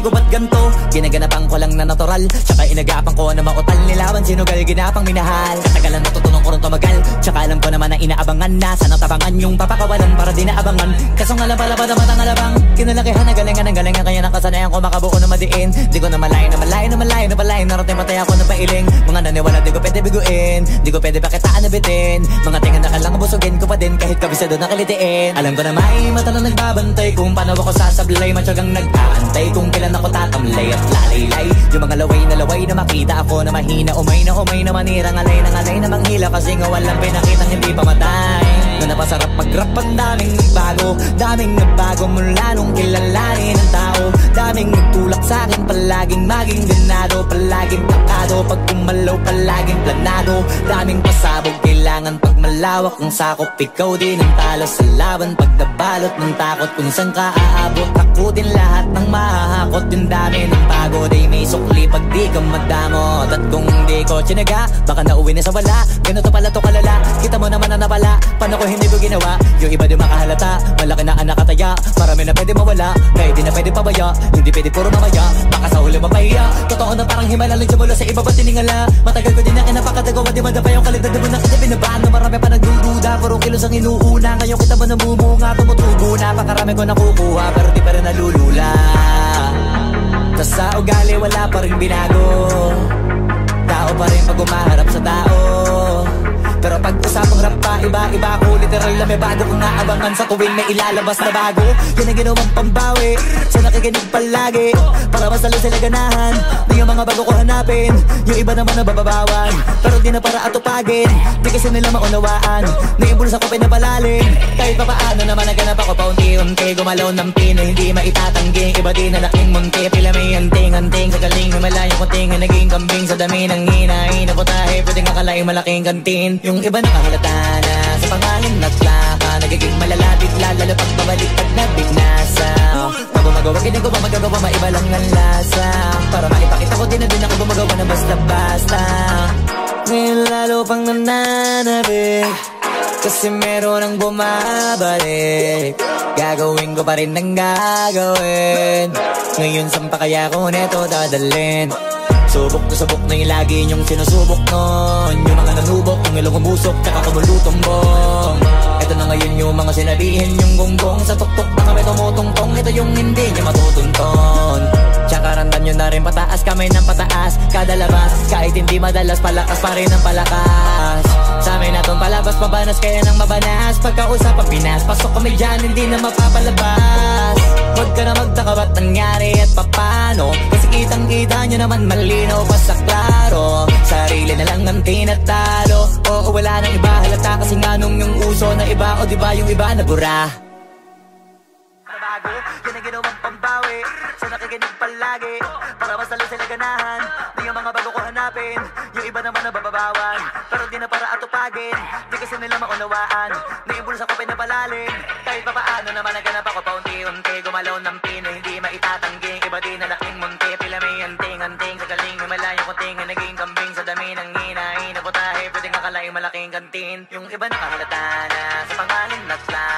ko ba't ganto? Ginaganapan ko lang na natural, tsaka inagapan ko na mautal. Nilaban sinugal, ginapang minahal. Katagalan natutunan ko rin tumagal, tsaka alam ko naman na inaabangan na. Sana tabangan yung papakawalan para di naabangan. Kaso nga lang pala ba naman ang alabang kinalakihan na galingan ng galingan. Kaya nakasanayan ko makabuo na madiin. Di ko na malayo na malayo na malayo na malayo. Narating matay ako na pailing. Mga naniwala di ko pwede biguin, di ko pwede pakitaan na bitin. Mga tinga na kalang busugin ko pa din kahit kabisado na kilitiin. Alam ko na may mata na nagbabantay kung paano ako sasablay. Matyagang nag-aantay kung kailan ako tatamlay at lalaylay. Yung mga laway na makita ako na mahina. Umay na manirang alay na manghila. Kasi nga walang pinakitang hindi pa matay. Na napasarap mag-rap ang daming nagbago mula nung kilalanin ng tao. Daming nagtulak sa'kin, palaging maging ganado. Palaging plakado, pag kumalaw palaging planado. Daming pasabog, kailangan pag malawak ang sakop. Ikaw din ang talo sa laban, pag nabalot ng takot. Kung saan ka aabot, ako din lahat ng mahahakot. Yung dami ng pagod ay may sukli pag di ka madamot. At kung di ko tsinaga, baka nauwi na sa wala. Ganito pala to kalala, kita mo naman na napala. Paano ko hindi ko ginawa, yung iba di makahalata. Malaki na anak kataya, marami na pwede mawala. Kaya di na pwede pabaya, hindi pwede puro mamaya. Baka sa huli mapahiya, totoo na parang himala lang siya mula sa iba ba tiningala. Matagal ko din na kinapakatagawa, di madapa yung kalidad mo na kita binabaan. No, marami pa nagdududa, puro kilos ang inuuna. Ngayon kita ba namumunga, tumutubo na. Pakarami ko nakukuha, pero di pa rin nalulula. Tas sa ugali wala pa rin binago, tao pa rin pag umaharap sa tao. Pero pag usapang rap pa, iba ako. Literal na may bago kong naabangan sa tuwing may ilalabas na bago. Yan ang ginawang pambawi sa nakikinig palagi, para mas lalo sila ganahan na yung mga bago ko hanapin. Yung iba naman nababawan, pero di na para atupagin. Di kasi nila maunawaan na yung bulsa ko pinapalalim. Kahit pa paano naman naganap ako paunti-unti. Gumalaw ng pino, hindi maitatanggi. Iba din na laking munti, pila may anting-anting. Sa galing may malayong kunting na naging kambing. Sa dami ng hinahin na putahe, pwedeng akalaing malaking kantin. Yung iba nakahalata na sa pangalan at laka, nagiging malalapit lalo pag babalik at nabignasa. Pag gumagawa, ginagawa, magagawa, maiba lang ang lasa. Para maipakita ko din na din ako gumagawa na basta-basta. Ngayon lalo pang nananabik, kasi meron ang bumabalik. Gagawin ko pa rin ang gagawin. Ngayon saan pa kaya ko neto dadalhin? Subok to subok na yung lagi niyong sinusubok nun. Yung mga nanubok, yung ilong umusok, tsaka kumulutong bong. Ito na ngayon yung mga sinabihin yung gonggong. Sa tuktok na kami tumutungtong, ito yung hindi niya matutunton. Tsaka randam nyo na rin pataas, kamay ng pataas. Kada labas, kahit hindi madalas, palakas pa rin ang palakas. Sa amin natong palabas, mabanas kaya nang mabanas. Pagkausap ang Pinas, pasok kami dyan, hindi na mapapalabas. Huwag ka na magtaka ba't nangyari at papano, kasi kitang-kita nyo naman malinaw pa sa klaro. Sarili na lang ang tinatalo, oo wala nang iba halata. Kasi nga nung yung uso na iba, o diba yung iba nabura. Nabago, yan ang ginawang pambawi sa nakikinig palagi, para mas lalo sila ganahan na yung mga bago ko hanapin. Yung iba naman nababawan, pero di na para atupagin. Di kasi nila maunawaan na yung bulsa ko pinapalalim. Kahit pa paano naman naganap ako paunti-unti. Gumalaw ng pino, hindi maitatanggi. Iba din na laking munti, pila may anting-anting. Sa galing may malayong kunting na naging kambing. Sa dami ng hinahin na putahe, pwedeng akalaing malaking kantin. Yung iba nakahalata na sa pangalan at plan.